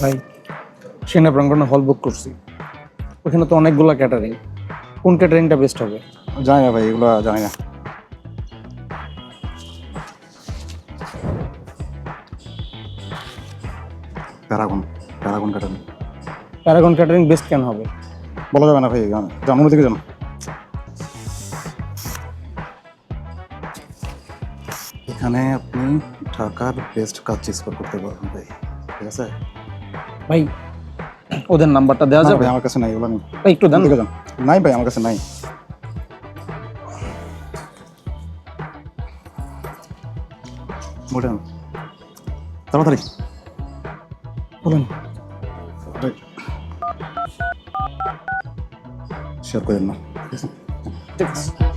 ভাই সেনা প্রাঙ্গণে হল বুক করছি, ওখানে তো অনেকগুলো ক্যাটারিং, কোন ক্যাটারিংটা বেস্ট হবে? জানি না ভাই, এগুলো জানি না। প্যারাগন, প্যারাগন কাটান প্যারাগন ক্যাটারিং বেস্ট কেন হবে? বলা যাবে না ভাই, যান অন্যদিকে যান। এখানে আপনি ঢাকার বেস্ট কাজ স্কোর করতে পারবেন ভাই, ঠিক আছে? ভাই ওদের নাম্বারটা দেওয়া না যাবে? ভাই, আমার কাছে নাই, এগুলো নেই। ভাই একটু দেন। অন্যদিকে যান। নাই ভাই, আমার কাছে নাই। ওঠেন তাড়াতাড়ি। বলেন। শেয়ার করেন না, ঠিক আছে? ঠিক আছে।